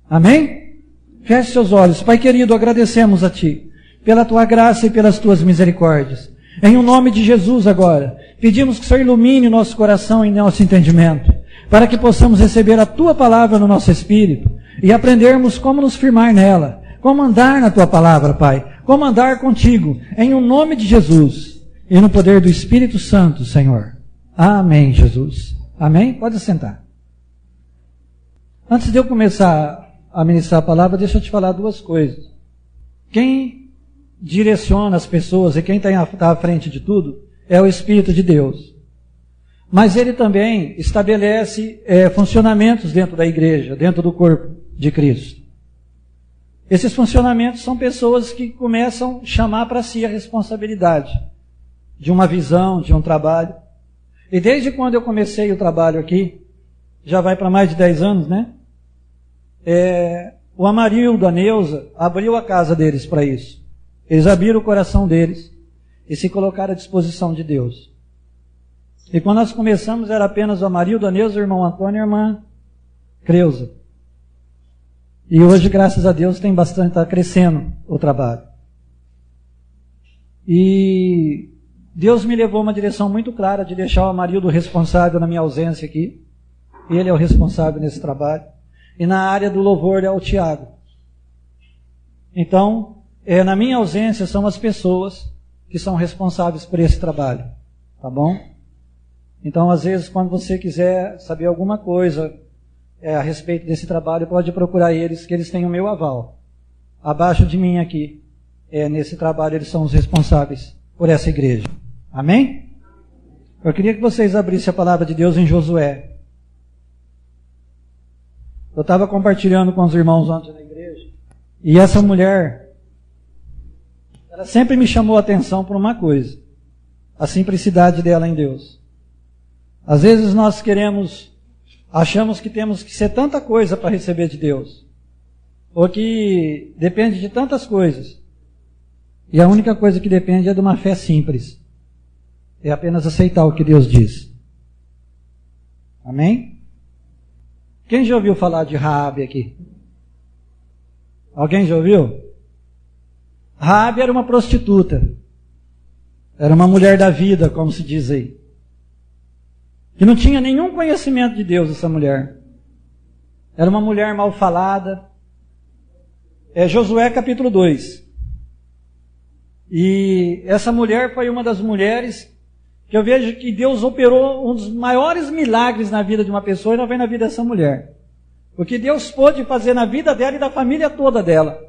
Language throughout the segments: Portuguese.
Amém? Feche seus olhos. Pai querido, agradecemos a Ti pela Tua graça e pelas Tuas misericórdias. Em o nome de Jesus agora, pedimos que o Senhor ilumine o nosso coração e nosso entendimento, para que possamos receber a Tua palavra no nosso espírito e aprendermos como nos firmar nela, como andar na Tua palavra, Pai, como andar contigo, em o nome de Jesus e no poder do Espírito Santo, Senhor. Amém, Jesus. Amém? Pode sentar. Antes de eu começar a ministrar a palavra, deixa eu te falar duas coisas. Quem direciona as pessoas e quem está à frente de tudo é o Espírito de Deus. Mas ele também estabelece funcionamentos dentro da igreja, dentro do corpo de Cristo. Esses funcionamentos são pessoas que começam a chamar para si a responsabilidade de uma visão, de um trabalho. E desde quando eu comecei o trabalho aqui, já vai para mais de 10 anos, né? O Amarildo, a Neuza, abriu a casa deles para isso. Eles abriram o coração deles e se colocaram à disposição de Deus. E quando nós começamos era apenas o Amarildo, a Neuza, o irmão Antônio e a irmã Creuza. E hoje, graças a Deus, tem bastante, está crescendo o trabalho. E Deus me levou uma direção muito clara de deixar o Amarildo responsável na minha ausência aqui. Ele é o responsável nesse trabalho. E na área do louvor é o Tiago. Então, na minha ausência são as pessoas que são responsáveis por esse trabalho. Tá bom? Então, às vezes, quando você quiser saber alguma coisa a respeito desse trabalho, pode procurar eles, que eles têm o meu aval. Abaixo de mim aqui, nesse trabalho, eles são os responsáveis por essa igreja. Amém? Eu queria que vocês abrissem a palavra de Deus em Josué. Eu estava compartilhando com os irmãos ontem na igreja, e essa mulher, ela sempre me chamou a atenção por uma coisa: a simplicidade dela em Deus. Às vezes nós achamos que temos que ser tanta coisa para receber de Deus, ou que depende de tantas coisas, e a única coisa que depende é de uma fé simples, é apenas aceitar o que Deus diz. Amém? Quem já ouviu falar de Raabe aqui? Alguém já ouviu? Raabe era uma prostituta, era uma mulher da vida, como se diz aí, que não tinha nenhum conhecimento de Deus, essa mulher. Era uma mulher mal falada. Josué capítulo 2. E essa mulher foi uma das mulheres que eu vejo que Deus operou um dos maiores milagres na vida de uma pessoa, e não vem na vida dessa mulher. O que Deus pôde fazer na vida dela e da família toda dela.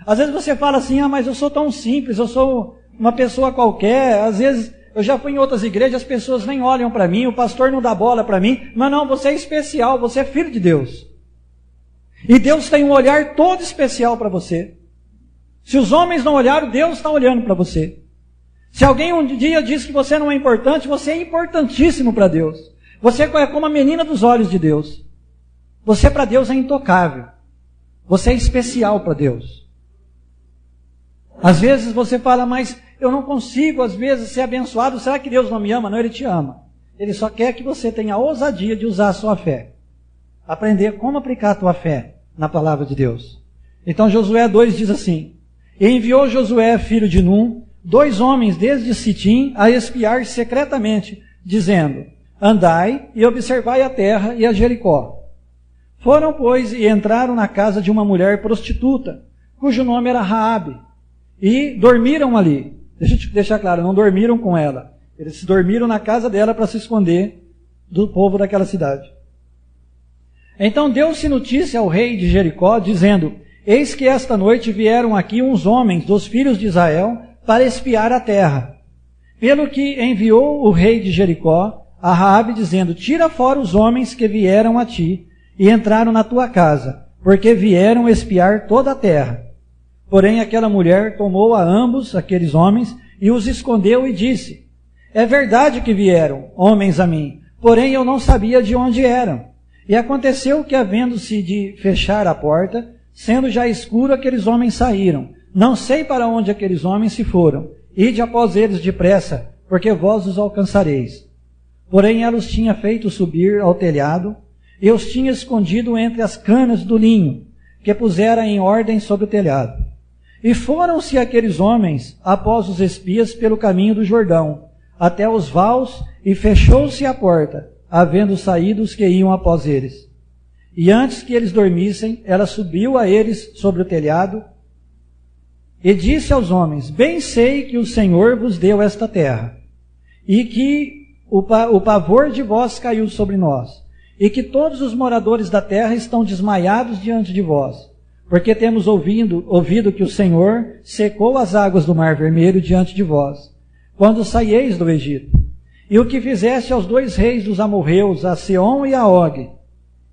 Às vezes você fala assim, mas eu sou tão simples, eu sou uma pessoa qualquer. Às vezes eu já fui em outras igrejas, as pessoas nem olham para mim, o pastor não dá bola para mim. Mas não, você é especial, você é filho de Deus. E Deus tem um olhar todo especial para você. Se os homens não olharam, Deus está olhando para você. Se alguém um dia diz que você não é importante, você é importantíssimo para Deus. Você é como a menina dos olhos de Deus. Você para Deus é intocável. Você é especial para Deus. Às vezes você fala, mas eu não consigo, às vezes, ser abençoado. Será que Deus não me ama? Não, Ele te ama. Ele só quer que você tenha a ousadia de usar a sua fé. Aprender como aplicar a tua fé na palavra de Deus. Então Josué 2 diz assim: E enviou Josué, filho de Num, 2 homens desde Sitim a espiar secretamente, dizendo: Andai e observai a terra e a Jericó. Foram, pois, e entraram na casa de uma mulher prostituta, cujo nome era Raabe, e dormiram ali. Deixa eu te deixar claro, não dormiram com ela. Eles dormiram na casa dela para se esconder do povo daquela cidade. Então deu-se notícia ao rei de Jericó, dizendo: Eis que esta noite vieram aqui uns homens dos filhos de Israel para espiar a terra. Pelo que enviou o rei de Jericó a Raabe, dizendo: Tira fora os homens que vieram a ti e entraram na tua casa, porque vieram espiar toda a terra. Porém aquela mulher tomou a ambos aqueles homens e os escondeu e disse: É verdade que vieram homens a mim, porém eu não sabia de onde eram. E aconteceu que, havendo-se de fechar a porta, sendo já escuro, aqueles homens saíram. Não sei para onde aqueles homens se foram. Ide após eles depressa, porque vós os alcançareis. Porém ela os tinha feito subir ao telhado, e os tinha escondido entre as canas do linho, que pusera em ordem sobre o telhado. E foram-se aqueles homens após os espias pelo caminho do Jordão, até os vaus, e fechou-se a porta, havendo saído os que iam após eles. E antes que eles dormissem, ela subiu a eles sobre o telhado, e disse aos homens: bem sei que o Senhor vos deu esta terra, e que o pavor de vós caiu sobre nós, e que todos os moradores da terra estão desmaiados diante de vós, porque temos ouvido que o Senhor secou as águas do Mar Vermelho diante de vós, quando saieis do Egito, e o que fizeste aos 2 reis dos amorreus, a Seom e a Og,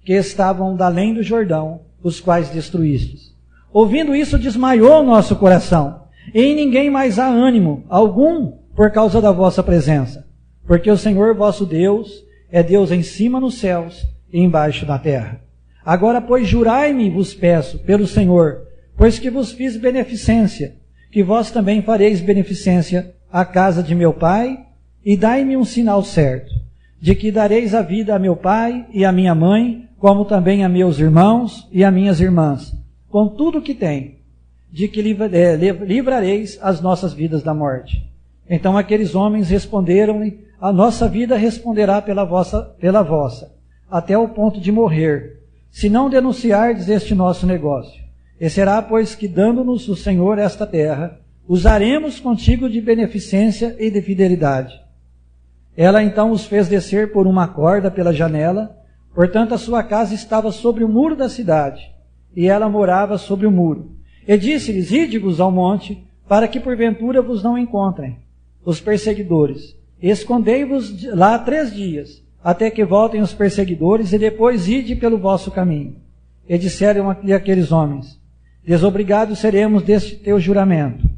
que estavam da além do Jordão, os quais destruístes. Ouvindo isso, desmaiou o nosso coração, e em ninguém mais há ânimo algum por causa da vossa presença, porque o Senhor vosso Deus é Deus em cima nos céus e embaixo na terra. Agora, pois, jurai-me, vos peço, pelo Senhor, pois que vos fiz beneficência, que vós também fareis beneficência à casa de meu pai, e dai-me um sinal certo, de que dareis a vida a meu pai e a minha mãe, como também a meus irmãos e a minhas irmãs, com tudo o que tem, de que livrareis as nossas vidas da morte. Então aqueles homens responderam-lhe: a nossa vida responderá pela vossa, até o ponto de morrer, se não denunciardes este nosso negócio. E será, pois, que dando-nos o Senhor esta terra, usaremos contigo de beneficência e de fidelidade. Ela então os fez descer por uma corda pela janela, portanto a sua casa estava sobre o muro da cidade, e ela morava sobre o muro. E disse-lhes: ide-vos ao monte, para que porventura vos não encontrem os perseguidores. Escondei-vos lá 3 dias, até que voltem os perseguidores, e depois ide pelo vosso caminho. E disseram-lhe aqueles homens: desobrigados seremos deste teu juramento,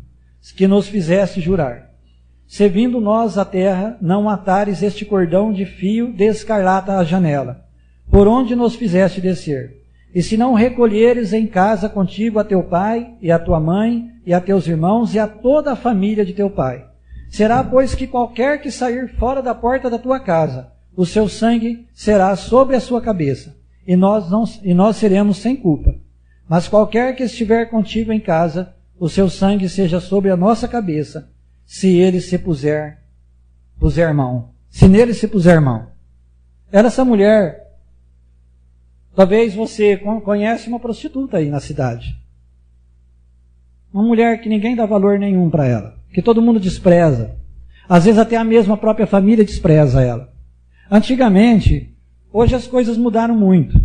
que nos fizeste jurar. Se vindo nós à terra, não atares este cordão de fio de escarlata à janela, por onde nos fizeste descer. E se não recolheres em casa contigo a teu pai, e a tua mãe, e a teus irmãos, e a toda a família de teu pai. Será, pois, que qualquer que sair fora da porta da tua casa, o seu sangue será sobre a sua cabeça, e nós seremos sem culpa. Mas qualquer que estiver contigo em casa, o seu sangue seja sobre a nossa cabeça, se ele se puser mão. Se nele se puser mão. Era essa mulher. Talvez você conhece uma prostituta aí na cidade. Uma mulher que ninguém dá valor nenhum para ela, que todo mundo despreza. Às vezes até a mesma própria família despreza ela. Antigamente, hoje as coisas mudaram muito.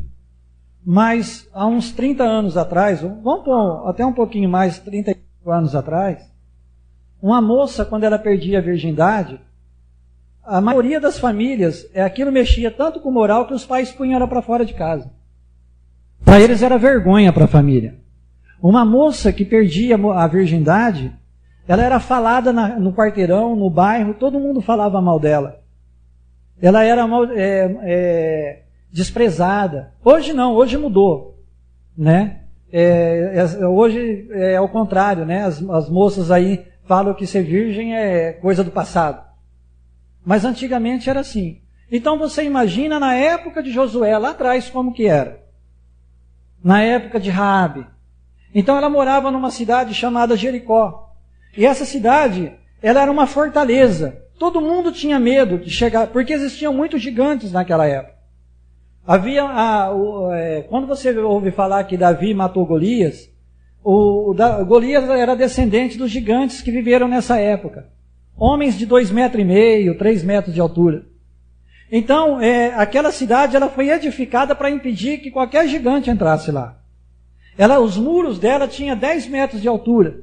Mas há uns 30 anos atrás, vamos pôr até um pouquinho mais, 35 anos atrás, uma moça, quando ela perdia a virgindade, a maioria das famílias, aquilo mexia tanto com moral que os pais punham ela para fora de casa. Para eles era vergonha para a família. Uma moça que perdia a virgindade, ela era falada no quarteirão, no bairro, todo mundo falava mal dela. Ela era desprezada. Hoje não, hoje mudou, né? Hoje é ao contrário, né? As moças aí falam que ser virgem é coisa do passado. Mas antigamente era assim. Então você imagina na época de Josué, lá atrás, como que era. Na época de Raabe. Então ela morava numa cidade chamada Jericó. E essa cidade, ela era uma fortaleza. Todo mundo tinha medo de chegar, porque existiam muitos gigantes naquela época. Quando você ouve falar que Davi matou Golias, Golias era descendente dos gigantes que viveram nessa época. Homens de 2,5 metros, 3 metros de altura. Então, aquela cidade ela foi edificada para impedir que qualquer gigante entrasse lá. Os muros dela tinham 10 metros de altura.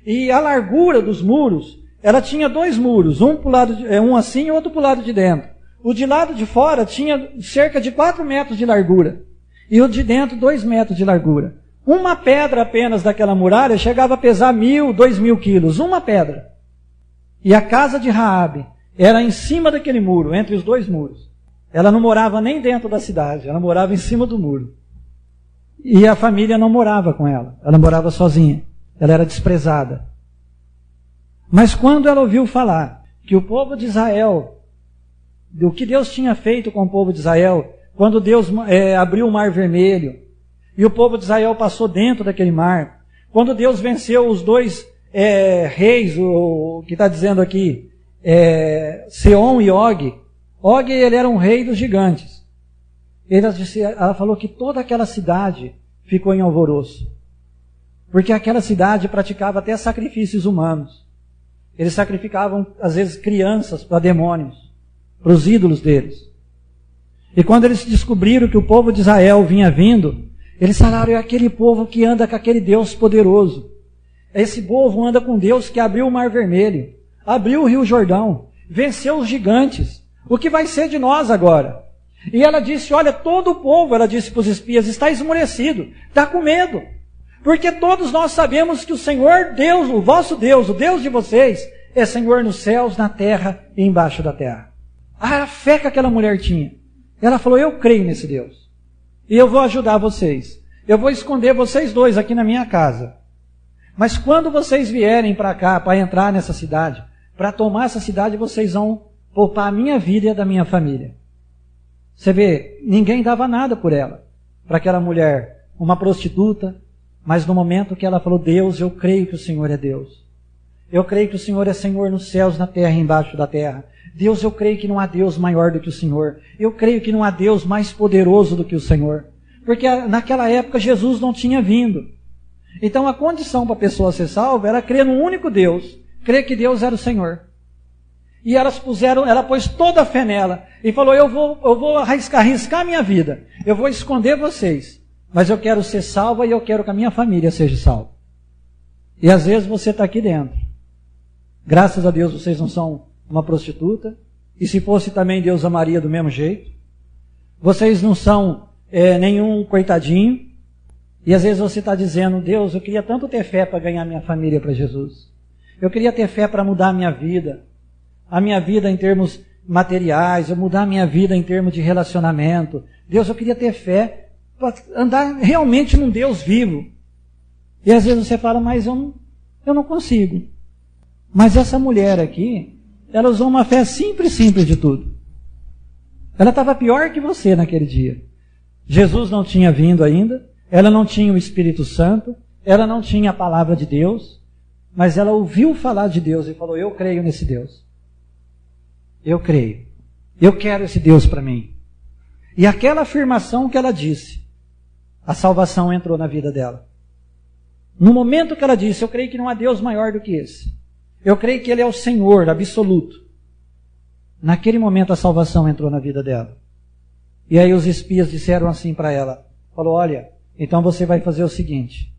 E a largura dos muros, ela tinha 2 muros, um assim e outro para o lado de dentro. O de lado de fora tinha cerca de 4 metros de largura. E o de dentro 2 metros de largura. Uma pedra apenas daquela muralha chegava a pesar 1.000, 2.000 quilos. Uma pedra. E a casa de Raabe era em cima daquele muro, entre os 2 muros. Ela não morava nem dentro da cidade, ela morava em cima do muro. E a família não morava com ela, ela morava sozinha. Ela era desprezada. Mas quando ela ouviu falar que o povo de Israel, do que Deus tinha feito com o povo de Israel, quando Deus abriu o Mar Vermelho, E o povo de Israel passou dentro daquele mar. Quando Deus venceu os dois reis, o que está dizendo aqui, Seom e Og. Og, ele era um rei dos gigantes. Ela falou que toda aquela cidade ficou em alvoroço. Porque aquela cidade praticava até sacrifícios humanos. Eles sacrificavam, às vezes, crianças para demônios, para os ídolos deles. E quando eles descobriram que o povo de Israel vinha vindo, eles falaram, é aquele povo que anda com aquele Deus poderoso. Esse povo anda com Deus que abriu o Mar Vermelho, abriu o Rio Jordão, venceu os gigantes. O que vai ser de nós agora? E ela disse, olha, todo o povo, ela disse para os espias, está esmorecido, está com medo. Porque todos nós sabemos que o Senhor Deus, o vosso Deus, o Deus de vocês, é Senhor nos céus, na terra e embaixo da terra. A fé que aquela mulher tinha. Ela falou, eu creio nesse Deus. E eu vou ajudar vocês. Eu vou esconder vocês dois aqui na minha casa. Mas quando vocês vierem para cá, para entrar nessa cidade, para tomar essa cidade, vocês vão poupar a minha vida e a da minha família. Você vê, ninguém dava nada por ela. Para aquela mulher, uma prostituta. Mas no momento que ela falou, Deus, eu creio que o Senhor é Deus. Eu creio que o Senhor é Senhor nos céus, na terra e embaixo da terra. Deus, eu creio que não há Deus maior do que o Senhor. Eu creio que não há Deus mais poderoso do que o Senhor. Porque naquela época Jesus não tinha vindo. Então a condição para a pessoa ser salva era crer no único Deus. Crer que Deus era o Senhor. E ela pôs toda a fé nela. E falou, eu vou arriscar minha vida. Eu vou esconder vocês. Mas eu quero ser salva e eu quero que a minha família seja salva. E às vezes você está aqui dentro. Graças a Deus vocês não são uma prostituta. E se fosse também, Deus amaria do mesmo jeito. Vocês não são nenhum coitadinho. E às vezes você está dizendo, Deus, eu queria tanto ter fé para ganhar minha família para Jesus. Eu queria ter fé para mudar a minha vida. A minha vida em termos materiais. Eu mudar a minha vida em termos de relacionamento. Deus, eu queria ter fé para andar realmente num Deus vivo. E às vezes você fala, mas eu não consigo. Mas essa mulher aqui, ela usou uma fé simples de tudo. Ela estava pior que você naquele dia. Jesus não tinha vindo ainda, ela não tinha o Espírito Santo, ela não tinha a palavra de Deus, mas ela ouviu falar de Deus e falou, eu creio nesse Deus. Eu creio. Eu quero esse Deus para mim. E aquela afirmação que ela disse, a salvação entrou na vida dela. No momento que ela disse, eu creio que não há Deus maior do que esse. Eu creio que Ele é o Senhor absoluto. Naquele momento a salvação entrou na vida dela. E aí os espias disseram assim para ela, falou, olha, então você vai fazer o seguinte,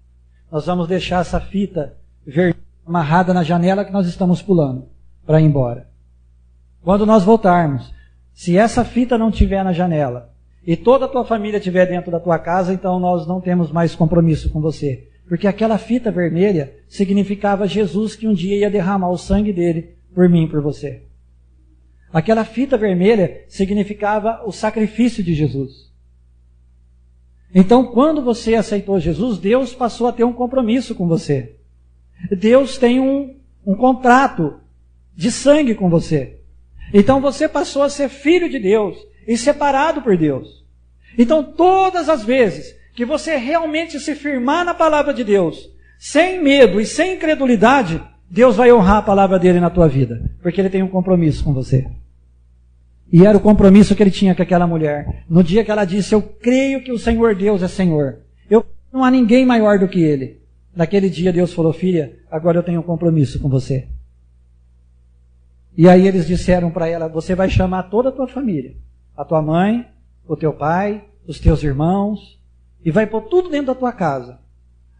nós vamos deixar essa fita vermelha amarrada na janela que nós estamos pulando, para ir embora. Quando nós voltarmos, se essa fita não estiver na janela, e toda a tua família estiver dentro da tua casa, então nós não temos mais compromisso com você. Porque aquela fita vermelha significava Jesus que um dia ia derramar o sangue dele por mim e por você. Aquela fita vermelha significava o sacrifício de Jesus. Então, quando você aceitou Jesus, Deus passou a ter um compromisso com você. Deus tem um contrato de sangue com você. Então você passou a ser filho de Deus e separado por Deus. Então todas as vezes que você realmente se firmar na palavra de Deus, sem medo e sem incredulidade, Deus vai honrar a palavra dele na tua vida, porque ele tem um compromisso com você. E era o compromisso que ele tinha com aquela mulher. No dia que ela disse, eu creio que o Senhor Deus é Senhor. Não há ninguém maior do que ele. Naquele dia Deus falou, filha, agora eu tenho um compromisso com você. E aí eles disseram para ela, você vai chamar toda a tua família. A tua mãe, o teu pai, os teus irmãos, e vai pôr tudo dentro da tua casa.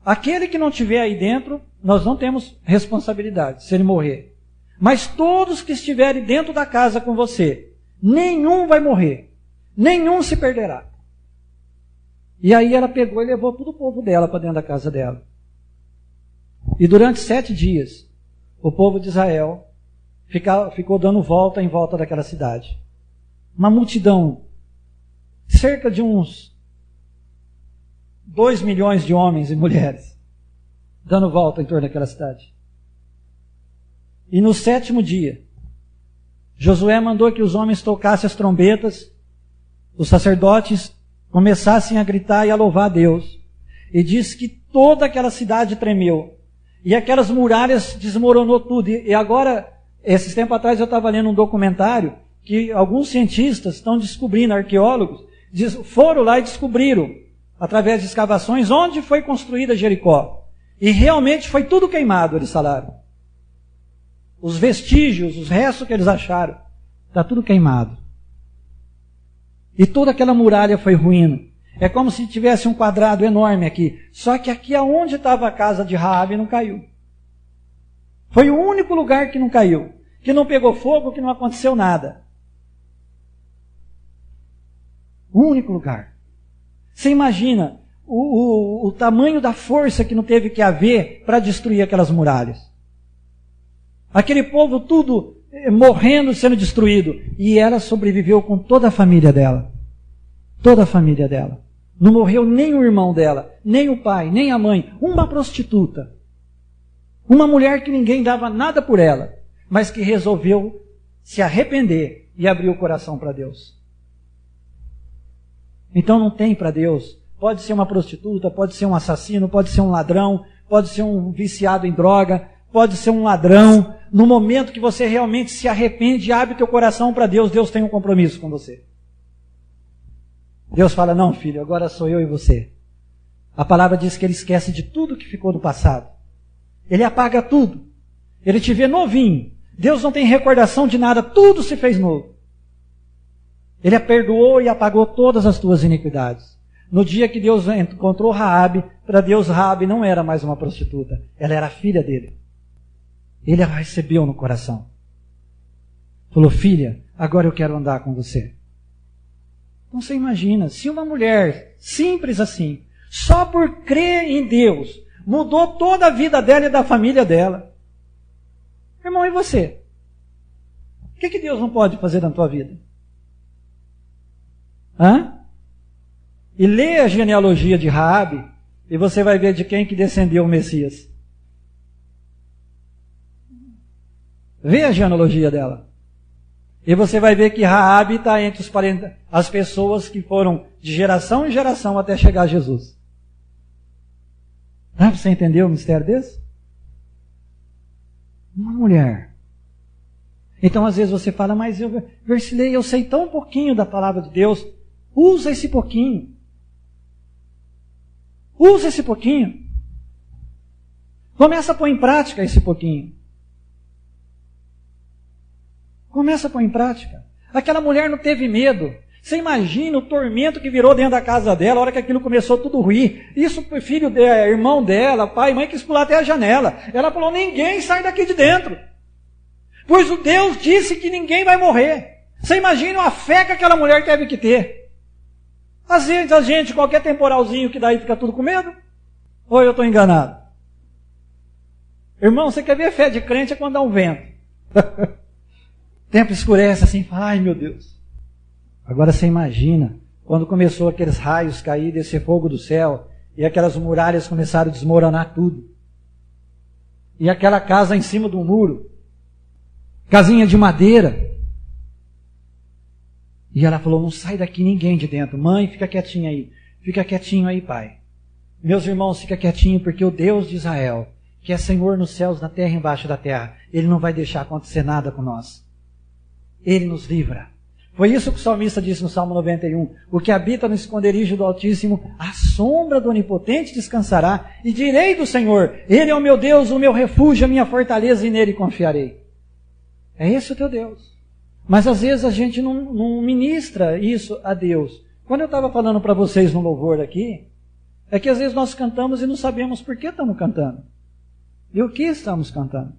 Aquele que não estiver aí dentro, nós não temos responsabilidade, se ele morrer. Mas todos que estiverem dentro da casa com você, nenhum vai morrer, nenhum se perderá. E aí ela pegou e levou todo o povo dela para dentro da casa dela. E durante 7 dias, o povo de Israel ficou dando volta em volta daquela cidade. Uma multidão, cerca de uns 2 milhões de homens e mulheres, dando volta em torno daquela cidade. E no 7º dia, Josué mandou que os homens tocassem as trombetas, os sacerdotes começassem a gritar e a louvar a Deus, e diz que toda aquela cidade tremeu. E aquelas muralhas desmoronou tudo. E agora, esses tempos atrás eu estava lendo um documentário que alguns cientistas estão descobrindo, arqueólogos, foram lá e descobriram, através de escavações, onde foi construída Jericó. E realmente foi tudo queimado, eles falaram. Os vestígios, os restos que eles acharam, está tudo queimado. E toda aquela muralha foi ruína. É como se tivesse um quadrado enorme aqui. Só que aqui aonde estava a casa de Raabe não caiu. Foi o único lugar que não caiu. Que não pegou fogo, que não aconteceu nada. O único lugar. Você imagina o tamanho da força que não teve que haver para destruir aquelas muralhas. Aquele povo tudo morrendo, sendo destruído. E ela sobreviveu com toda a família dela. Toda a família dela. Não morreu nem o irmão dela, nem o pai, nem a mãe. Uma prostituta. Uma mulher que ninguém dava nada por ela, mas que resolveu se arrepender e abrir o coração para Deus. Então não tem para Deus. Pode ser uma prostituta, pode ser um assassino, pode ser um ladrão, pode ser um viciado em droga, pode ser um ladrão. No momento que você realmente se arrepende e abre teu coração para Deus, Deus tem um compromisso com você. Deus fala, não filho, agora sou eu e você. A palavra diz que Ele esquece de tudo que ficou do passado. Ele apaga tudo. Ele te vê novinho. Deus não tem recordação de nada, tudo se fez novo. Ele a perdoou e apagou todas as tuas iniquidades. No dia que Deus encontrou Raabe, para Deus Raabe não era mais uma prostituta, ela era a filha dele. Ele a recebeu no coração. Falou, filha, agora eu quero andar com você. Então você imagina, se uma mulher simples assim, só por crer em Deus, mudou toda a vida dela e da família dela. Irmão, e você? O que Deus não pode fazer na tua vida? E lê a genealogia de Raabe, e você vai ver de quem que descendeu o Messias. Vê a genealogia dela. E você vai ver que Raabe está entre as pessoas que foram de geração em geração até chegar a Jesus. Você entendeu o mistério desse? Uma mulher. Então às vezes você fala, mas Versilei, eu sei tão pouquinho da palavra de Deus. Usa esse pouquinho. Usa esse pouquinho. Começa a pôr em prática esse pouquinho. Começa a pôr em prática. Aquela mulher não teve medo. Você imagina o tormento que virou dentro da casa dela, a hora que aquilo começou tudo ruir. Isso foi filho dela, irmão dela, pai, mãe, quis pular até a janela. Ela falou, ninguém sai daqui de dentro. Pois o Deus disse que ninguém vai morrer. Você imagina a fé que aquela mulher teve que ter. Às vezes a gente, qualquer temporalzinho que daí fica tudo com medo. Ou eu estou enganado? Irmão, você quer ver fé de crente é quando dá um vento. O tempo escurece assim, ai meu Deus. Agora você imagina, quando começou aqueles raios cair, descer fogo do céu, e aquelas muralhas começaram a desmoronar tudo. E aquela casa em cima do muro, casinha de madeira. E ela falou, não sai daqui ninguém de dentro. Mãe, fica quietinha aí. Fica quietinho aí, pai. Meus irmãos, fica quietinho, porque o Deus de Israel, que é Senhor nos céus, na terra e embaixo da terra, Ele não vai deixar acontecer nada com nós. Ele nos livra. Foi isso que o salmista disse no Salmo 91. O que habita no esconderijo do Altíssimo, à sombra do Onipotente descansará. E direi do Senhor, Ele é o meu Deus, o meu refúgio, a minha fortaleza, e nele confiarei. É esse o teu Deus. Mas às vezes a gente não ministra isso a Deus. Quando eu estava falando para vocês no louvor aqui, é que às vezes nós cantamos e não sabemos por que estamos cantando. E o que estamos cantando.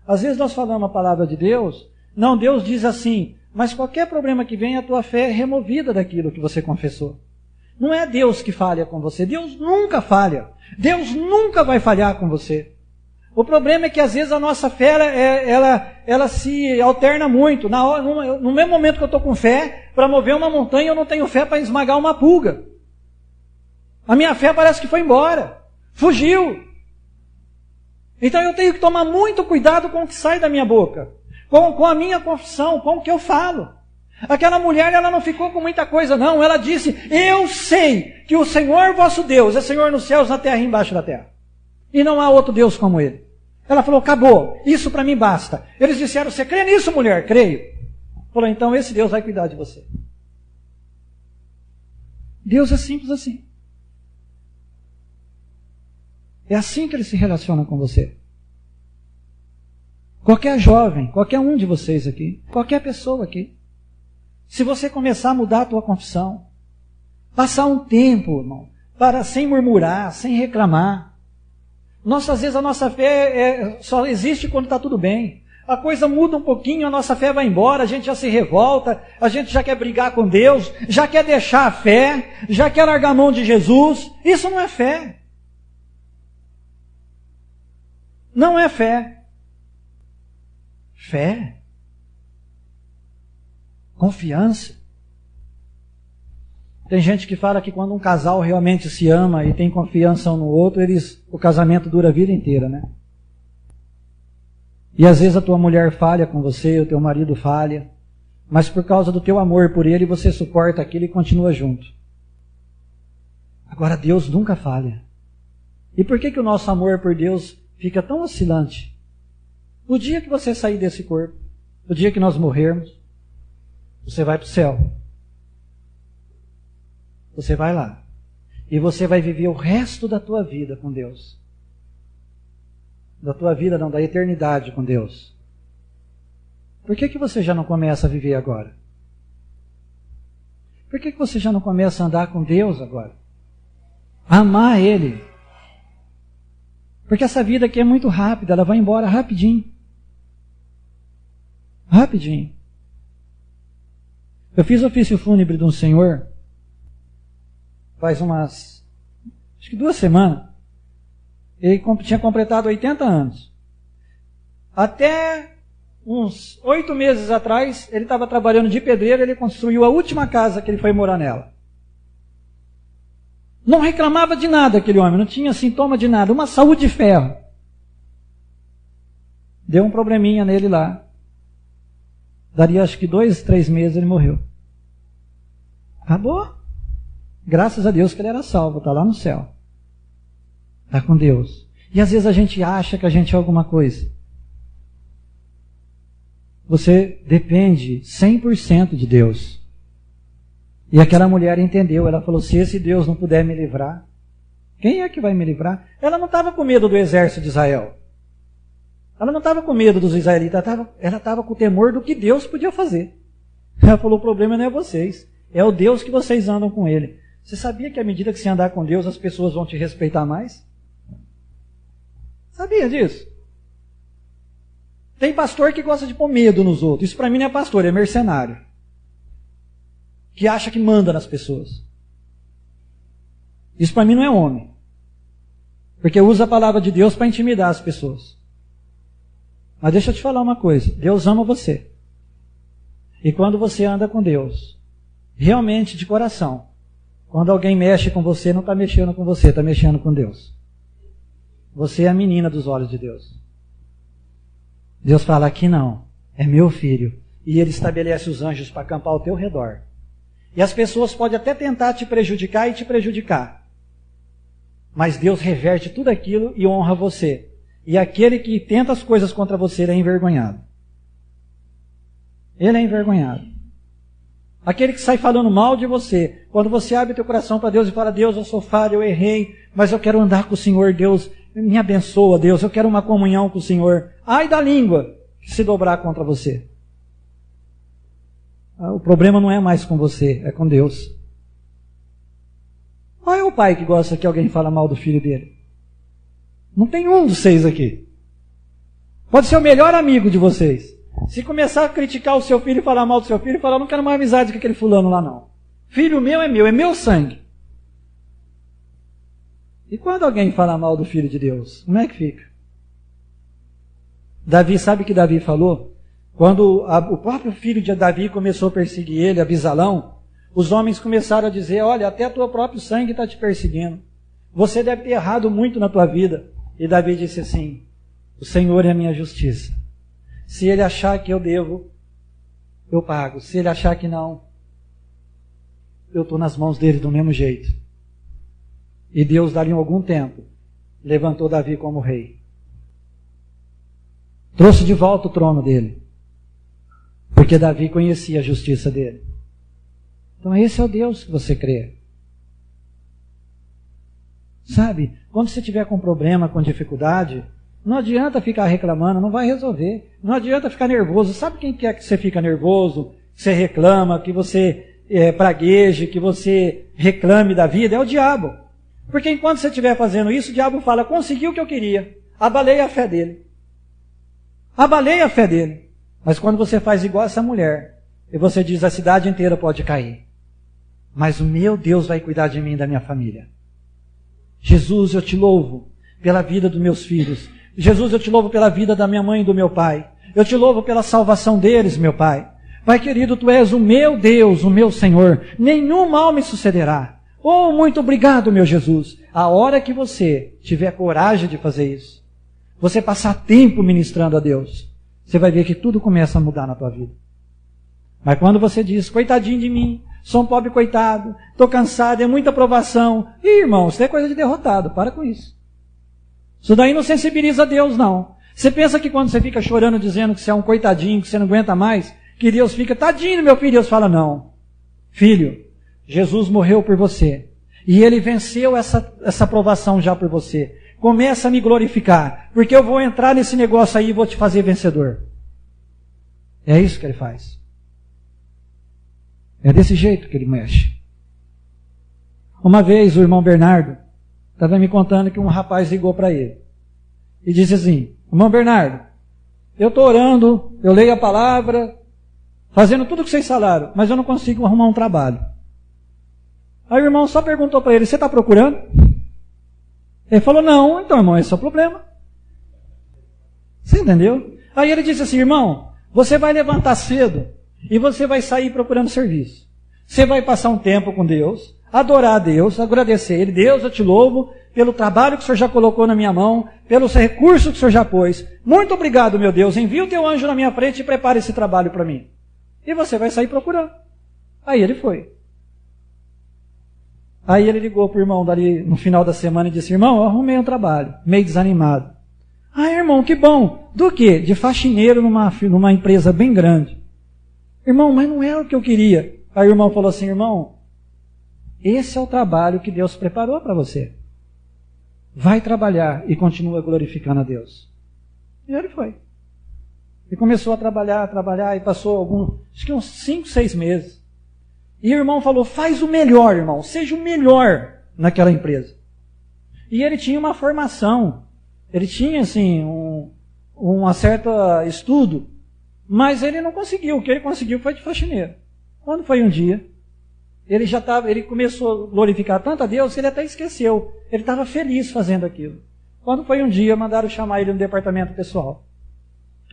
Às vezes nós falamos a palavra de Deus, não, Deus diz assim, mas qualquer problema que venha, a tua fé é removida daquilo que você confessou. Não é Deus que falha com você, Deus nunca falha. Deus nunca vai falhar com você. O problema é que às vezes a nossa fé, ela se alterna muito. No mesmo momento que eu estou com fé, para mover uma montanha, eu não tenho fé para esmagar uma pulga. A minha fé parece que foi embora, fugiu. Então eu tenho que tomar muito cuidado com o que sai da minha boca. Com a minha confissão, com o que eu falo. Aquela mulher, ela não ficou com muita coisa, não. Ela disse, eu sei que o Senhor vosso Deus é Senhor nos céus, na terra e embaixo da terra. E não há outro Deus como Ele. Ela falou, acabou, isso para mim basta. Eles disseram, você crê nisso, mulher? Creio. Falou, então esse Deus vai cuidar de você. Deus é simples assim. É assim que Ele se relaciona com você. Qualquer jovem, qualquer um de vocês aqui, qualquer pessoa aqui, se você começar a mudar a tua confissão, passar um tempo, irmão, sem murmurar, sem reclamar. Às vezes a nossa fé só existe quando está tudo bem. A coisa muda um pouquinho, a nossa fé vai embora, a gente já se revolta, a gente já quer brigar com Deus, já quer deixar a fé, já quer largar a mão de Jesus. Isso não é fé. Não é fé. Fé. Confiança. Tem gente que fala que quando um casal realmente se ama e tem confiança um no outro, o casamento dura a vida inteira, né? E às vezes a tua mulher falha com você, o teu marido falha, mas por causa do teu amor por ele, você suporta aquilo e continua junto. Agora Deus nunca falha. E por que o nosso amor por Deus fica tão oscilante? O dia que você sair desse corpo, o dia que nós morrermos, você vai para o céu. Você vai lá. E você vai viver o resto da tua vida com Deus. Da tua vida não, da eternidade com Deus. Por que você já não começa a viver agora? Por que você já não começa a andar com Deus agora? A amar Ele. Porque essa vida aqui é muito rápida, ela vai embora rapidinho. Rapidinho. Eu fiz ofício fúnebre de um senhor faz acho que 2 semanas. Ele tinha completado 80 anos. Até uns 8 meses atrás, ele estava trabalhando de pedreiro, ele construiu a última casa que ele foi morar nela. Não reclamava de nada aquele homem, não tinha sintoma de nada, uma saúde de ferro. Deu um probleminha nele lá. Daria acho que 2, 3 meses ele morreu. Acabou. Graças a Deus que ele era salvo, está lá no céu. Está com Deus. E às vezes a gente acha que a gente é alguma coisa. Você depende 100% de Deus. E aquela mulher entendeu, ela falou, se esse Deus não puder me livrar, quem é que vai me livrar? Ela não estava com medo do exército de Israel. Ela não estava com medo dos israelitas, ela estava com temor do que Deus podia fazer. Ela falou, o problema não é vocês, é o Deus que vocês andam com Ele. Você sabia que à medida que você andar com Deus, as pessoas vão te respeitar mais? Sabia disso? Tem pastor que gosta de pôr medo nos outros. Isso para mim não é pastor, é mercenário. Que acha que manda nas pessoas. Isso para mim não é homem. Porque usa a palavra de Deus para intimidar as pessoas. Mas deixa eu te falar uma coisa. Deus ama você. E quando você anda com Deus, realmente de coração, quando alguém mexe com você, não está mexendo com você, está mexendo com Deus. Você é a menina dos olhos de Deus. Deus fala, aqui não, é meu filho. E Ele estabelece os anjos para acampar ao teu redor. E as pessoas podem até tentar te prejudicar e te prejudicar. Mas Deus reverte tudo aquilo e honra você. E aquele que tenta as coisas contra você, ele é envergonhado. Ele é envergonhado. Aquele que sai falando mal de você, quando você abre teu coração para Deus e fala, Deus, eu sou falho, eu errei, mas eu quero andar com o Senhor, Deus, me abençoa, Deus, eu quero uma comunhão com o Senhor. Ai da língua que se dobrar contra você. O problema não é mais com você, é com Deus. Qual é o pai que gosta que alguém fala mal do filho dele? Não tem um dos 6 aqui. Pode ser o melhor amigo de vocês. Se começar a criticar o seu filho e falar mal do seu filho, falar, não quero mais amizade com aquele fulano lá não. Filho meu, é meu sangue. E quando alguém fala mal do Filho de Deus, como é que fica? Davi, sabe o que Davi falou? Quando o próprio filho de Davi começou a perseguir ele, Abisalão, os homens começaram a dizer, olha, até teu próprio sangue está te perseguindo. Você deve ter errado muito na tua vida. E Davi disse assim, o Senhor é a minha justiça. Se ele achar que eu devo eu pago. Se ele achar que não, eu estou nas mãos dele do mesmo jeito. E Deus, dali em algum tempo, levantou Davi como rei. Trouxe de volta o trono dele. Porque Davi conhecia a justiça dele. Então esse é o Deus que você crê. Sabe, quando você tiver com problema, com dificuldade, não adianta ficar reclamando, não vai resolver. Não adianta ficar nervoso. Sabe quem quer que você fica nervoso, que você reclama, que você pragueje, que você reclame da vida? É o diabo. Porque enquanto você estiver fazendo isso, o diabo fala, consegui o que eu queria. Abalei a fé dele. Abalei a fé dele. Mas quando você faz igual essa mulher, e você diz, a cidade inteira pode cair, mas o meu Deus vai cuidar de mim e da minha família. Jesus, eu te louvo pela vida dos meus filhos. Jesus, eu te louvo pela vida da minha mãe e do meu pai. Eu te louvo pela salvação deles, meu Pai. Pai querido, Tu és o meu Deus, o meu Senhor. Nenhum mal me sucederá. Oh, muito obrigado, meu Jesus. A hora que você tiver coragem de fazer isso, você passar tempo ministrando a Deus, você vai ver que tudo começa a mudar na tua vida. Mas quando você diz, coitadinho de mim, sou um pobre coitado, estou cansado, é muita provação. Ih, irmão, isso é coisa de derrotado, para com isso. Isso daí não sensibiliza a Deus, não. Você pensa que quando você fica chorando, dizendo que você é um coitadinho, que você não aguenta mais, que Deus fica, tadinho meu filho, Deus fala, não. Filho, Jesus morreu por você. E Ele venceu essa provação já por você. Começa a me glorificar, porque eu vou entrar nesse negócio aí e vou te fazer vencedor. É isso que Ele faz. É desse jeito que Ele mexe. Uma vez o irmão Bernardo estava me contando que um rapaz ligou para ele e disse assim, irmão Bernardo, eu estou orando, eu leio a palavra, fazendo tudo o que vocês falaram, mas eu não consigo arrumar um trabalho. Aí o irmão só perguntou para ele, você está procurando? Ele falou, não, então irmão, esse é o problema. Você entendeu? Aí ele disse assim, irmão, você vai levantar cedo e você vai sair procurando serviço. Você vai passar um tempo com Deus, adorar a Deus, agradecer Ele. Deus, eu te louvo pelo trabalho que o Senhor já colocou na minha mão, pelos recursos que o Senhor já pôs. Muito obrigado, meu Deus. Envia o teu anjo na minha frente e prepare esse trabalho para mim. E você vai sair procurando. Aí ele foi. Aí ele ligou para o irmão dali no final da semana e disse, irmão, eu arrumei um trabalho, meio desanimado. Ah, irmão, que bom. Do quê? De faxineiro numa empresa bem grande. Irmão, mas não era o que eu queria. Aí o irmão falou assim, irmão, esse é o trabalho que Deus preparou para você. Vai trabalhar e continua glorificando a Deus. E ele foi. E começou a trabalhar, e passou acho que uns 5, 6 meses. E o irmão falou, faz o melhor, irmão, seja o melhor naquela empresa. E ele tinha uma formação, ele tinha assim, um certo estudo, mas ele não conseguiu, o que ele conseguiu foi de faxineiro. Quando foi um dia, ele começou a glorificar tanto a Deus que ele até esqueceu. Ele estava feliz fazendo aquilo. Quando foi um dia, mandaram chamar ele no departamento pessoal.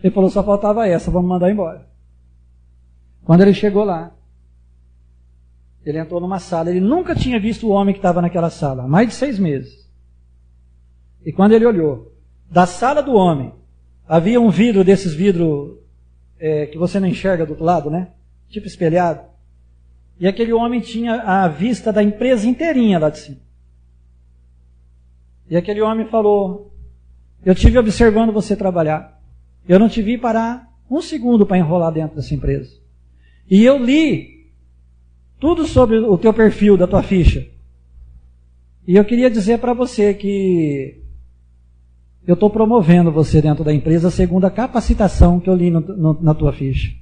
Ele falou, só faltava essa, vamos mandar embora. Quando ele chegou lá, ele entrou numa sala, ele nunca tinha visto o homem que estava naquela sala, há mais de 6 meses. E quando ele olhou, da sala do homem, havia um vidro desses vidros que você não enxerga do outro lado, né? Tipo espelhado. E aquele homem tinha a vista da empresa inteirinha lá de cima. E aquele homem falou, eu estive observando você trabalhar. Eu não te vi parar um segundo para enrolar dentro dessa empresa. E eu li tudo sobre o teu perfil, da tua ficha. E eu queria dizer para você que eu estou promovendo você dentro da empresa segundo a capacitação que eu li na tua ficha.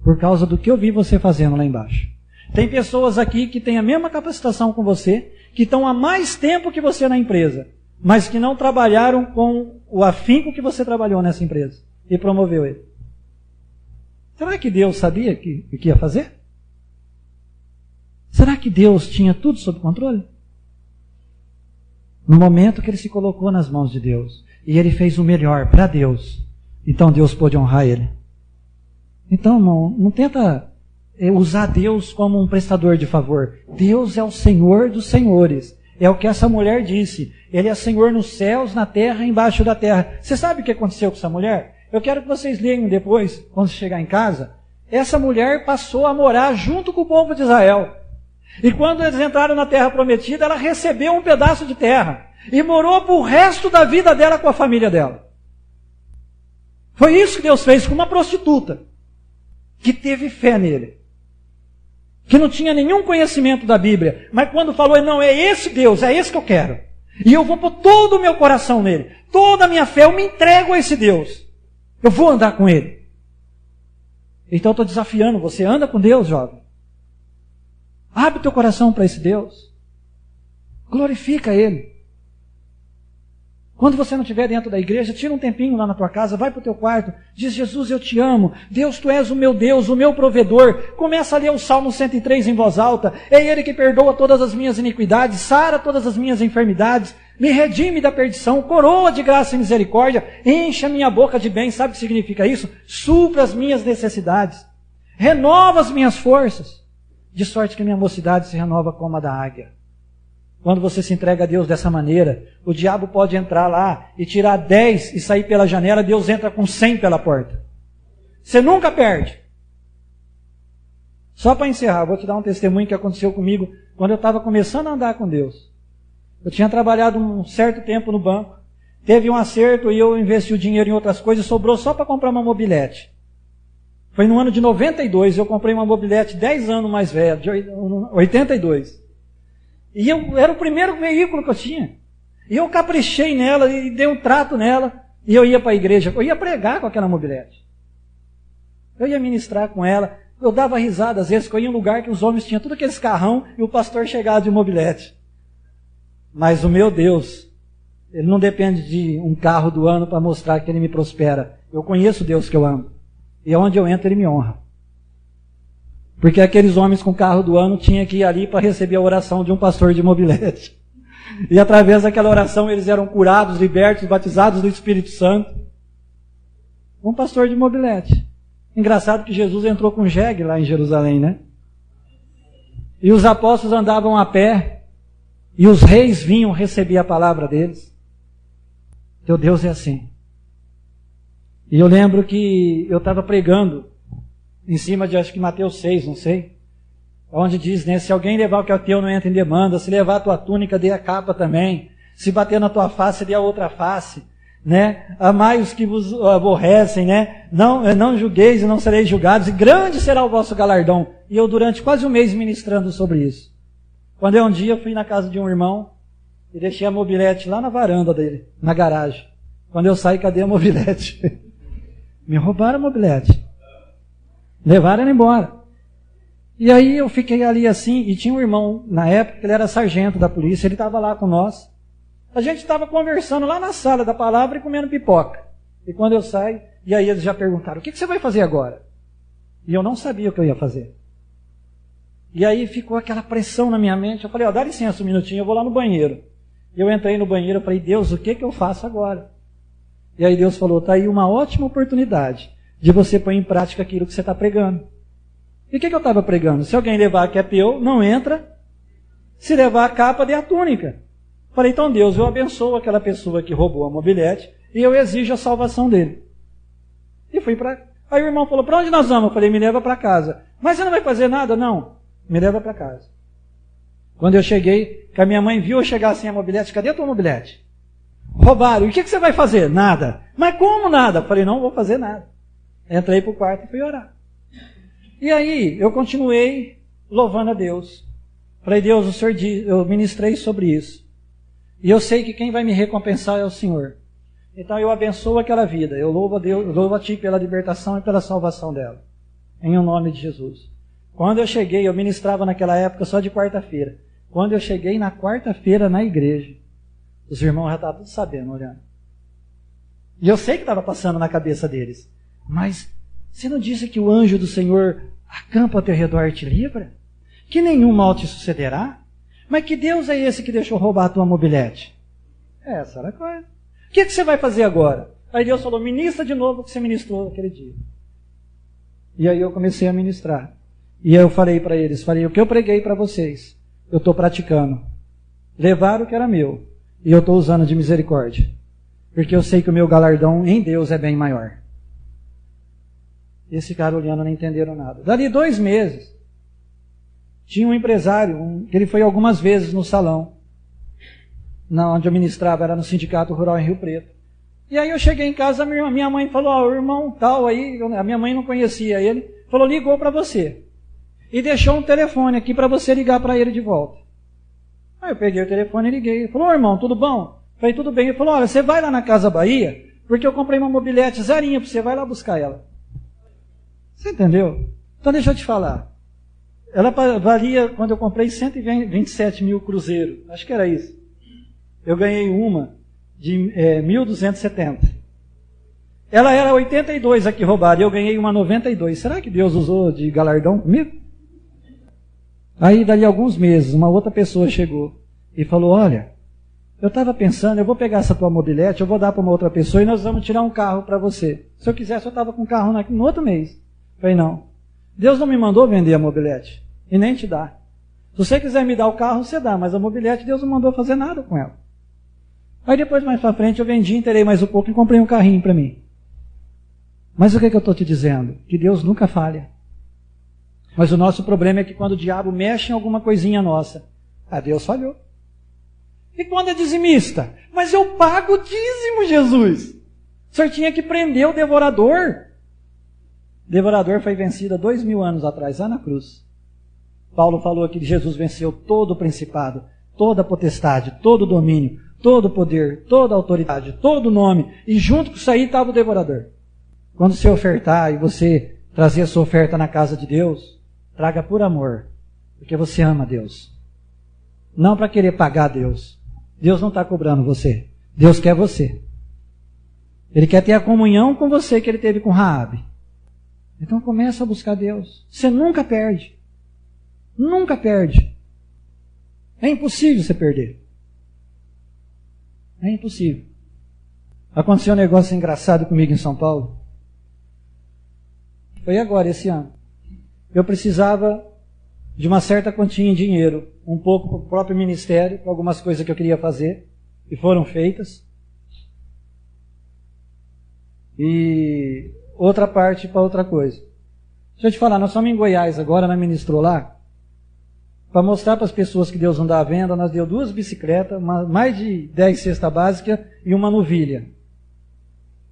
Por causa do que eu vi você fazendo lá embaixo. Tem pessoas aqui que têm a mesma capacitação com você, que estão há mais tempo que você na empresa, mas que não trabalharam com o afinco que você trabalhou nessa empresa e promoveu ele. Será que Deus sabia o que ia fazer? Será que Deus tinha tudo sob controle? No momento que ele se colocou nas mãos de Deus, e ele fez o melhor para Deus, então Deus pôde honrar ele. Então, irmão, não tenta usar Deus como um prestador de favor. Deus é o Senhor dos senhores. É o que essa mulher disse. Ele é Senhor nos céus, na terra e embaixo da terra. Você sabe o que aconteceu com essa mulher? Eu quero que vocês leiam depois, quando chegar em casa. essa mulher passou a morar junto com o povo de Israel. E quando eles entraram na terra prometida, ela recebeu um pedaço de terra e morou pro resto da vida dela com a família dela. Foi isso que Deus fez com uma prostituta que teve fé nele, que não tinha nenhum conhecimento da Bíblia, mas quando falou, não, é esse Deus, é esse que eu quero, e eu vou pôr todo o meu coração nele, toda a minha fé, eu me entrego a esse Deus, eu vou andar com ele. Então eu estou desafiando você, anda com Deus, jovem, abre teu coração para esse Deus, glorifica ele. Quando você não estiver dentro da igreja, tira um tempinho lá na tua casa, vai para o teu quarto, diz, Jesus, eu te amo, Deus, tu és o meu Deus, o meu provedor. Começa a ler o Salmo 103 em voz alta, é Ele que perdoa todas as minhas iniquidades, sara todas as minhas enfermidades, me redime da perdição, coroa de graça e misericórdia, enche a minha boca de bem. Sabe o que significa isso? Supra as minhas necessidades, renova as minhas forças, de sorte que minha mocidade se renova como a da águia. Quando você se entrega a Deus dessa maneira, o diabo pode entrar lá e tirar 10 e sair pela janela, Deus entra com 100 pela porta. Você nunca perde. Só para encerrar, vou te dar um testemunho que aconteceu comigo quando eu estava começando a andar com Deus. Eu tinha trabalhado um certo tempo no banco, teve um acerto e eu investi o dinheiro em outras coisas, sobrou só para comprar uma mobilete. Foi no ano de 92, eu comprei uma mobilete 10 anos mais velha, de 82. E era o primeiro veículo que eu tinha. E eu caprichei nela e dei um trato nela. E eu ia para a igreja, eu ia pregar com aquela mobilete. Eu ia ministrar com ela. Eu dava risada às vezes, que eu ia em um lugar que os homens tinham tudo aqueles carrão e o pastor chegava de mobilete. Mas o meu Deus, Ele não depende de um carro do ano para mostrar que Ele me prospera. Eu conheço o Deus que eu amo. E onde eu entro, Ele me honra. Porque aqueles homens com carro do ano tinham que ir ali para receber a oração de um pastor de mobilete. E através daquela oração eles eram curados, libertos, batizados do Espírito Santo. Um pastor de mobilete. Engraçado que Jesus entrou com jegue lá em Jerusalém, né? E os apóstolos andavam a pé. E os reis vinham receber a palavra deles. Teu Deus é assim. E eu lembro que eu estava pregando em cima de, acho que Mateus 6, não sei, onde diz, né, se alguém levar o que é teu, não entra em demanda, se levar a tua túnica, dê a capa também, se bater na tua face, dê a outra face, né, amai os que vos aborrecem, né, não julgueis e não sereis julgados, e grande será o vosso galardão. E eu durante quase um mês ministrando sobre isso. Quando um dia eu fui na casa de um irmão, e deixei a mobilete lá na varanda dele, na garagem. Quando eu saí, cadê a mobilete? Me roubaram a mobilete. Levaram ela embora. E aí eu fiquei ali assim, e tinha um irmão, na época, ele era sargento da polícia, ele estava lá com nós. A gente estava conversando lá na sala da palavra e comendo pipoca. E quando eu saio, e aí eles já perguntaram, o que você vai fazer agora? E eu não sabia o que eu ia fazer. E aí ficou aquela pressão na minha mente, eu falei, dá licença um minutinho, eu vou lá no banheiro. E eu entrei no banheiro, eu falei, Deus, o que eu faço agora? E aí Deus falou, está aí uma ótima oportunidade de você pôr em prática aquilo que você está pregando. E o que eu estava pregando? Se alguém levar que é teu, não entra. Se levar a capa, dê a túnica. Falei, então Deus, eu abençoo aquela pessoa que roubou a mobilete e eu exijo a salvação dele. E fui para... Aí o irmão falou, para onde nós vamos? Eu falei, me leva para casa. Mas você não vai fazer nada? Não. Me leva para casa. Quando eu cheguei, que a minha mãe viu eu chegar sem a mobilete, cadê a tua mobilete? Roubaram. E o que você vai fazer? Nada. Mas como nada? Eu falei, não vou fazer nada. Entrei para o quarto e fui orar. E aí, eu continuei louvando a Deus. Falei, Deus, o Senhor diz, eu ministrei sobre isso. E eu sei que quem vai me recompensar é o Senhor. Então eu abençoo aquela vida. Eu louvo a Deus, eu louvo a Ti pela libertação e pela salvação dela. Em nome de Jesus. Quando eu cheguei, eu ministrava naquela época só de quarta-feira. Quando eu cheguei na quarta-feira na igreja, os irmãos já estavam tudo sabendo, olhando. E eu sei que estava passando na cabeça deles. Mas você não disse que o anjo do Senhor acampa ao teu redor e te livra? Que nenhum mal te sucederá? Mas que Deus é esse que deixou roubar a tua mobilete? Essa era a coisa. O que você vai fazer agora? Aí Deus falou, ministra de novo o que você ministrou naquele dia. E aí eu comecei a ministrar. E eu falei para eles, o que eu preguei para vocês, eu estou praticando. Levaram o que era meu, e eu estou usando de misericórdia. Porque eu sei que o meu galardão em Deus é bem maior. Esse cara olhando, não entenderam nada. Dali 2 meses, tinha um empresário, que ele foi algumas vezes no salão, onde eu ministrava, era no Sindicato Rural em Rio Preto. E aí eu cheguei em casa, minha mãe falou, o irmão tal aí, a minha mãe não conhecia ele, falou, ligou para você. E deixou um telefone aqui para você ligar para ele de volta. Aí eu peguei o telefone e liguei. Ele falou, irmão, tudo bom? Eu falei, tudo bem. Ele falou, olha, você vai lá na Casa Bahia, porque eu comprei uma mobilete zerinha para você, vai lá buscar ela. Você entendeu? Então deixa eu te falar. Ela valia, quando eu comprei, 127 mil cruzeiros. Acho que era isso. Eu ganhei uma de 1.270. Ela era 82 aqui roubada, e eu ganhei uma 92. Será que Deus usou de galardão comigo? Aí, dali alguns meses, uma outra pessoa chegou e falou, olha, eu estava pensando, eu vou pegar essa tua mobilete, eu vou dar para uma outra pessoa e nós vamos tirar um carro para você. Se eu quisesse, eu estava com um carro no outro mês. Eu falei, não. Deus não me mandou vender a mobilete e nem te dá. Se você quiser me dar o carro, você dá, mas a mobilete Deus não mandou fazer nada com ela. Aí depois, mais para frente, eu vendi, inteirei mais um pouco e comprei um carrinho para mim. Mas o que eu estou te dizendo? Que Deus nunca falha. Mas o nosso problema é que quando o diabo mexe em alguma coisinha nossa, Deus falhou. E quando é dizimista? Mas eu pago o dízimo, Jesus. O senhor tinha que prender o devorador. O devorador foi vencido há 2000 anos atrás, lá na cruz. Paulo falou que Jesus venceu todo o principado, toda a potestade, todo o domínio, todo o poder, toda a autoridade, todo o nome. E junto com isso aí estava o devorador. Quando você ofertar e você trazer a sua oferta na casa de Deus, traga por amor, porque você ama Deus. Não para querer pagar Deus. Deus não está cobrando você. Deus quer você. Ele quer ter a comunhão com você que ele teve com Raabe. Então começa a buscar Deus. Você nunca perde. Nunca perde. É impossível você perder. É impossível. Aconteceu um negócio engraçado comigo em São Paulo. Foi agora, esse ano. Eu precisava de uma certa quantia em dinheiro, um pouco para o próprio ministério, para algumas coisas que eu queria fazer, e foram feitas. E outra parte para outra coisa. Deixa eu te falar, nós estamos em Goiás agora, nós ministrou lá, para mostrar para as pessoas que Deus não dá à venda, nós deu 2 bicicletas, mais de 10 cestas básicas e uma novilha.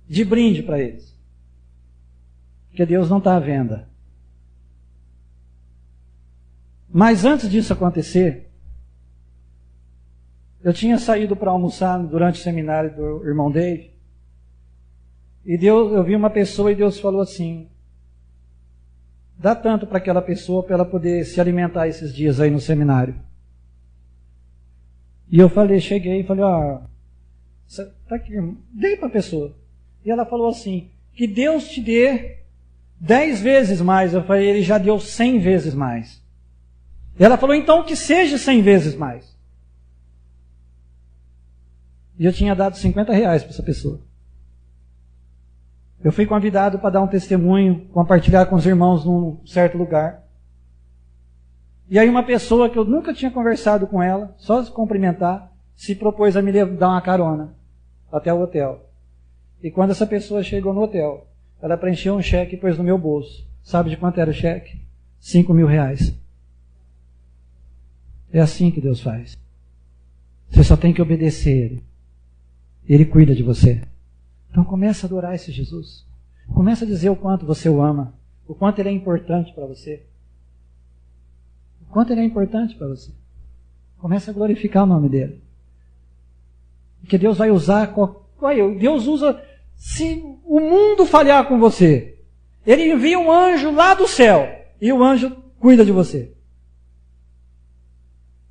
De brinde para eles. Porque Deus não está à venda. Mas antes disso acontecer, eu tinha saído para almoçar durante o seminário do irmão Dave, e eu vi uma pessoa e Deus falou assim, dá tanto para aquela pessoa para ela poder se alimentar esses dias aí no seminário. E eu cheguei e falei, tá aqui, dei para a pessoa. E ela falou assim, que Deus te dê 10 vezes mais. Eu falei, ele já deu 100 vezes mais. E ela falou, então que seja 100 vezes mais. E eu tinha dado R$50 para essa pessoa. Eu fui convidado para dar um testemunho, compartilhar com os irmãos num certo lugar. E aí uma pessoa que eu nunca tinha conversado com ela, só se cumprimentar, se propôs a me dar uma carona até o hotel. E quando essa pessoa chegou no hotel, ela preencheu um cheque e pôs no meu bolso. Sabe de quanto era o cheque? R$5.000. É assim que Deus faz. Você só tem que obedecer Ele. Ele cuida de você. Então comece a adorar esse Jesus. Comece a dizer o quanto você o ama. O quanto Ele é importante para você. O quanto Ele é importante para você. Comece a glorificar o nome dEle. Porque Deus vai usar... Deus usa... Se o mundo falhar com você, Ele envia um anjo lá do céu. E o anjo cuida de você.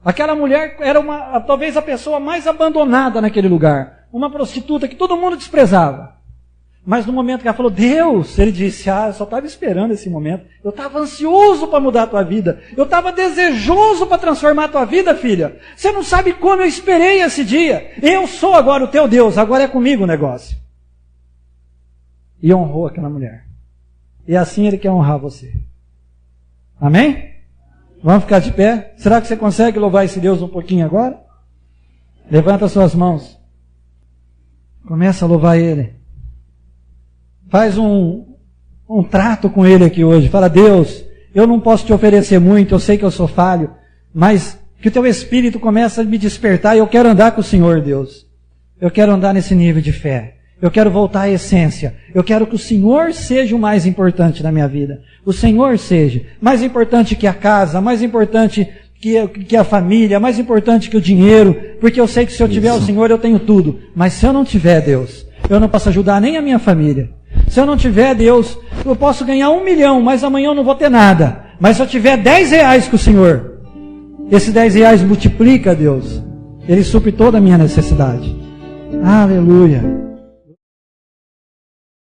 Aquela mulher era talvez a pessoa mais abandonada naquele lugar. Uma prostituta que todo mundo desprezava. Mas no momento que ela falou, Deus, Ele disse, eu só estava esperando esse momento. Eu estava ansioso para mudar a tua vida. Eu estava desejoso para transformar a tua vida, filha. Você não sabe como eu esperei esse dia. Eu sou agora o teu Deus, agora é comigo o negócio. E honrou aquela mulher. E assim Ele quer honrar você. Amém? Vamos ficar de pé? Será que você consegue louvar esse Deus um pouquinho agora? Levanta suas mãos. Começa a louvar Ele. Faz um um trato com Ele aqui hoje. Fala, Deus, eu não posso te oferecer muito, eu sei que eu sou falho, mas que o Teu Espírito comece a me despertar e eu quero andar com o Senhor, Deus. Eu quero andar nesse nível de fé. Eu quero voltar à essência. Eu quero que o Senhor seja o mais importante na minha vida. O Senhor seja mais importante que a casa, mais importante que a família, mais importante que o dinheiro, porque eu sei que se eu tiver o Senhor eu tenho tudo. Mas se eu não tiver, Deus, eu não posso ajudar nem a minha família. Se eu não tiver, Deus, eu posso ganhar 1 milhão, mas amanhã eu não vou ter nada. Mas se eu tiver 10 reais com o Senhor, esses 10 reais multiplica, Deus. Ele supre toda a minha necessidade. Aleluia.